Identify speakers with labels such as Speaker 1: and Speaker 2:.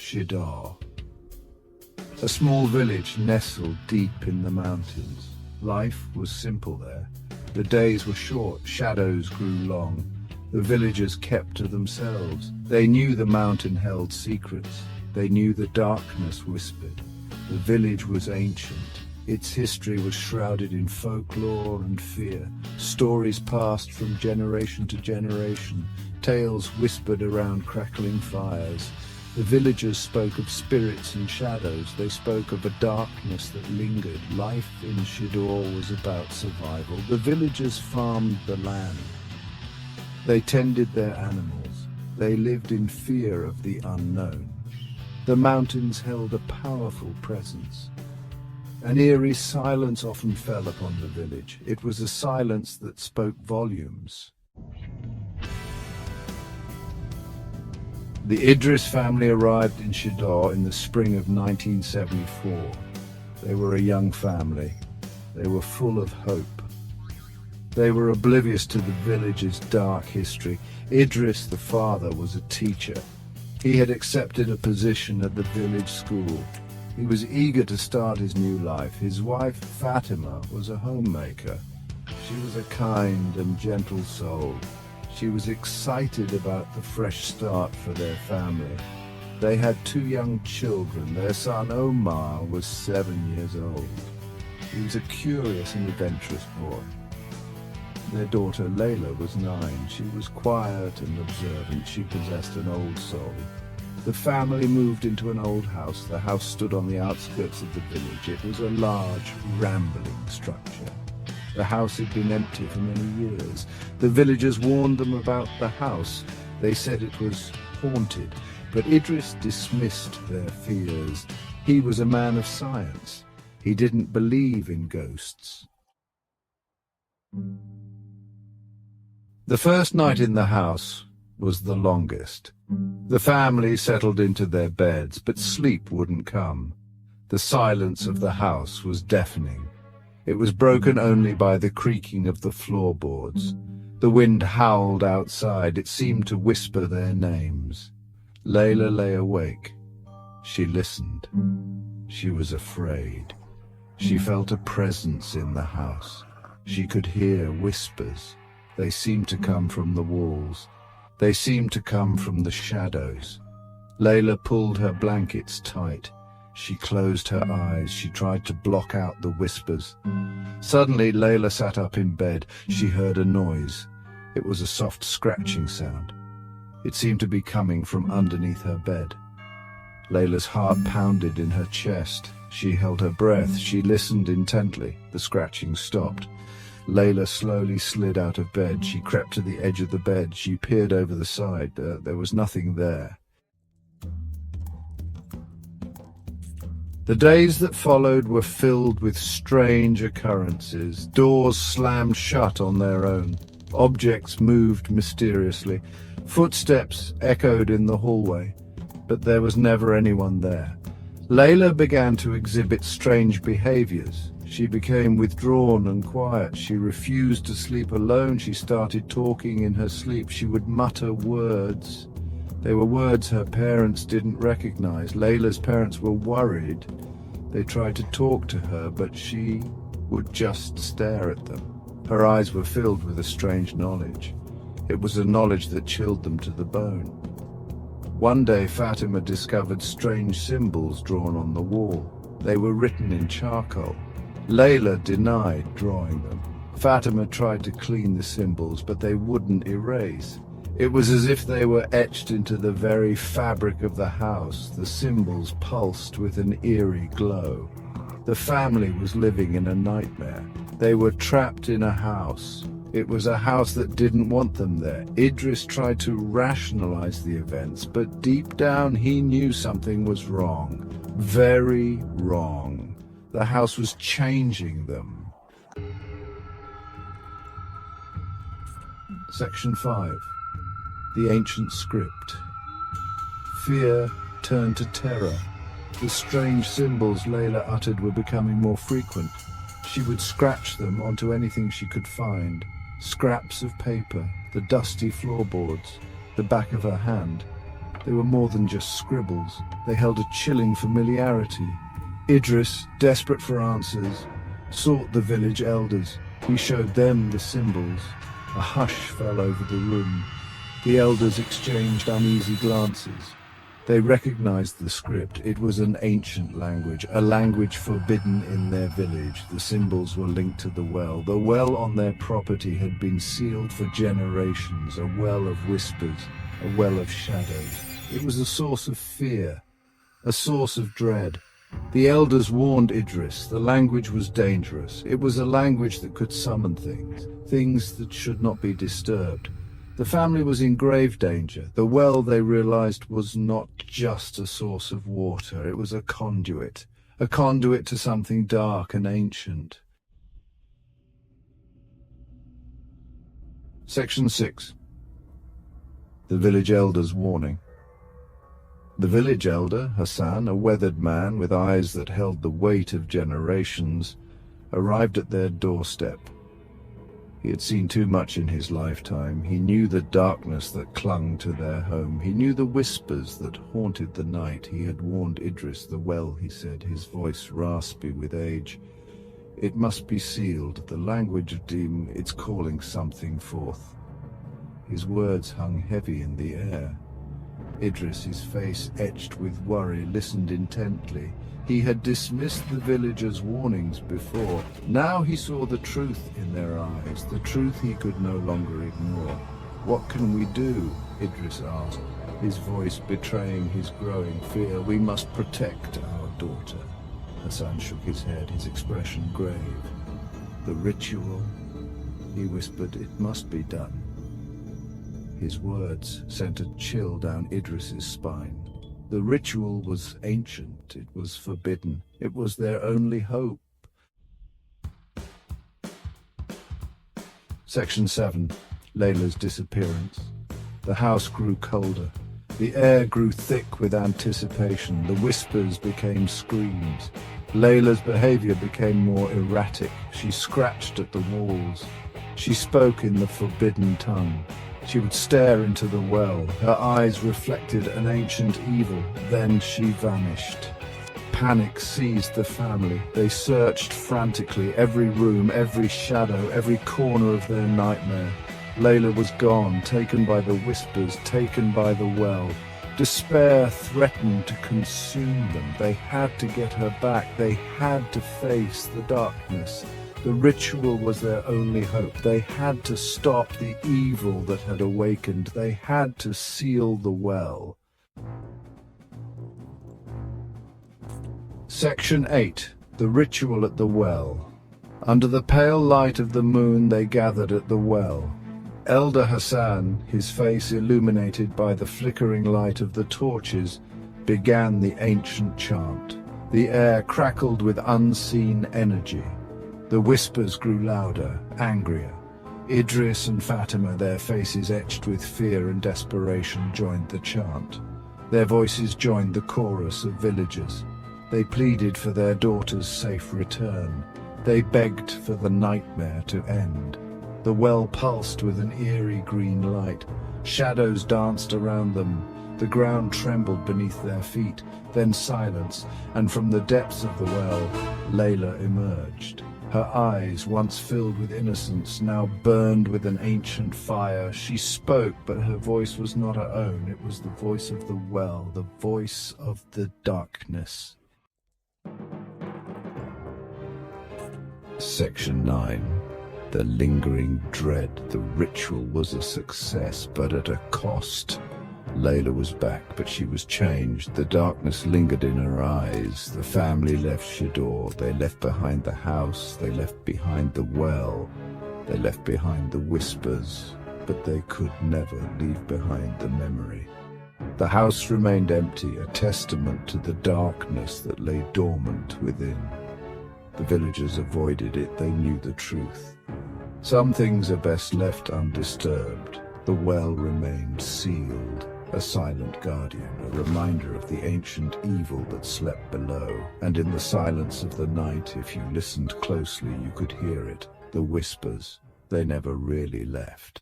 Speaker 1: Shidar, a small village nestled deep in the mountains. Life was simple there. The days were short, shadows grew long. The villagers kept to themselves. They knew the mountain held secrets. They knew the darkness whispered. The village was ancient. Its history was shrouded in folklore and fear. Stories passed from generation to generation. Tales whispered around crackling fires. The villagers spoke of spirits and shadows. They spoke of a darkness that lingered. Life in Shidor was about survival. The villagers farmed the land. They tended their animals. They lived in fear of the unknown. The mountains held a powerful presence. An eerie silence often fell upon the village. It was a silence that spoke volumes. The Idris family arrived in Shidor in the spring of 1974. They were a young family. They were full of hope. They were oblivious to the village's dark history. Idris, the father, was a teacher. He had accepted a position at the village school. He was eager to start his new life. His wife, Fatima, was a homemaker. She was a kind and gentle soul. She was excited about the fresh start for their family. They had 2 young children. Their son, Omar, was 7 years old. He was a curious and adventurous boy. Their daughter, Layla, was 9. She was quiet and observant. She possessed an old soul. The family moved into an old house. The house stood on the outskirts of the village. It was a large, rambling structure. The house had been empty for many years. The villagers warned them about the house. They said it was haunted, but Idris dismissed their fears. He was a man of science. He didn't believe in ghosts. The first night in the house was the longest. The family settled into their beds, but sleep wouldn't come. The silence of the house was deafening. It was broken only by the creaking of the floorboards. The wind howled outside. It seemed to whisper their names. Layla lay awake. She listened. She was afraid. She felt a presence in the house. She could hear whispers. They seemed to come from the walls. They seemed to come from the shadows. Layla pulled her blankets tight. She closed her eyes. She tried to block out the whispers. Suddenly, Layla sat up in bed. She heard a noise. It was a soft scratching sound. It seemed to be coming from underneath her bed. Layla's heart pounded in her chest. She held her breath. She listened intently. The scratching stopped. Layla slowly slid out of bed. She crept to the edge of the bed. She peered over the side. There was nothing there. The days that followed were filled with strange occurrences. Doors slammed shut on their own. Objects moved mysteriously. Footsteps echoed in the hallway, but there was never anyone there. Layla began to exhibit strange behaviors. She became withdrawn and quiet. She refused to sleep alone. She started talking in her sleep. She would mutter words. They were words her parents didn't recognize. Layla's parents were worried. They tried to talk to her, but she would just stare at them. Her eyes were filled with a strange knowledge. It was a knowledge that chilled them to the bone. One day, Fatima discovered strange symbols drawn on the wall. They were written in charcoal. Layla denied drawing them. Fatima tried to clean the symbols, but they wouldn't erase. It was as if they were etched into the very fabric of the house. The symbols pulsed with an eerie glow. The family was living in a nightmare. They were trapped in a house. It was a house that didn't want them there. Idris tried to rationalize the events, but deep down he knew something was wrong. Very wrong. The house was changing them. Section 5. The ancient script. Fear turned to terror. The strange symbols Layla uttered were becoming more frequent. She would scratch them onto anything she could find. Scraps of paper, the dusty floorboards, the back of her hand. They were more than just scribbles. They held a chilling familiarity. Idris, desperate for answers, sought the village elders. He showed them the symbols. A hush fell over the room. The elders exchanged uneasy glances. They recognized the script. It was an ancient language, a language forbidden in their village. The symbols were linked to the well. The well on their property had been sealed for generations, a well of whispers, a well of shadows. It was a source of fear, a source of dread. The elders warned Idris. The language was dangerous. It was a language that could summon things that should not be disturbed. The family was in grave danger. The well, they realized, was not just a source of water. It was a conduit to something dark and ancient. Section 6. The village elder's warning. The village elder, Hassan, a weathered man with eyes that held the weight of generations, arrived at their doorstep. He had seen too much in his lifetime. He knew the darkness that clung to their home. He knew the whispers that haunted the night. He had warned Idris. The well, he said, his voice raspy with age. It must be sealed. The language of Dim, it's calling something forth. His words hung heavy in the air. Idris, his face etched with worry, listened intently. He had dismissed the villagers' warnings before. Now he saw the truth in their eyes, the truth he could no longer ignore. "What can we do?" Idris asked, his voice betraying his growing fear. "We must protect our daughter." Hassan shook his head, his expression grave. "The ritual," he whispered, "it must be done." His words sent a chill down Idris's spine. The ritual was ancient, it was forbidden, it was their only hope. Section 7. Layla's disappearance. The house grew colder. The air grew thick with anticipation. The whispers became screams. Layla's behavior became more erratic. She scratched at the walls. She spoke in the forbidden tongue. She would stare into the well. Her eyes reflected an ancient evil. Then she vanished. Panic seized the family. They searched frantically, every room, every shadow, every corner of their nightmare. Layla was gone, taken by the whispers, taken by the well. Despair threatened to consume them. They had to get her back. They had to face the darkness. The ritual was their only hope. They had to stop the evil that had awakened. They had to seal the well. Section 8. The ritual at the well. Under the pale light of the moon, they gathered at the well. Elder Hassan, his face illuminated by the flickering light of the torches, began the ancient chant. The air crackled with unseen energy. The whispers grew louder, angrier. Idris and Fatima, their faces etched with fear and desperation, joined the chant. Their voices joined the chorus of villagers. They pleaded for their daughter's safe return. They begged for the nightmare to end. The well pulsed with an eerie green light. Shadows danced around them. The ground trembled beneath their feet. Then silence, and from the depths of the well, Layla emerged. Her eyes, once filled with innocence, now burned with an ancient fire. She spoke, but her voice was not her own. It was the voice of the well, the voice of the darkness. Section 9. The lingering dread. The ritual was a success, but at a cost. Layla was back, but she was changed. The darkness lingered in her eyes. The family left Shador. They left behind the house. They left behind the well. They left behind the whispers. But they could never leave behind the memory. The house remained empty, a testament to the darkness that lay dormant within. The villagers avoided it. They knew the truth. Some things are best left undisturbed. The well remained sealed. A silent guardian, a reminder of the ancient evil that slept below. And in the silence of the night, if you listened closely, you could hear it, the whispers. They never really left.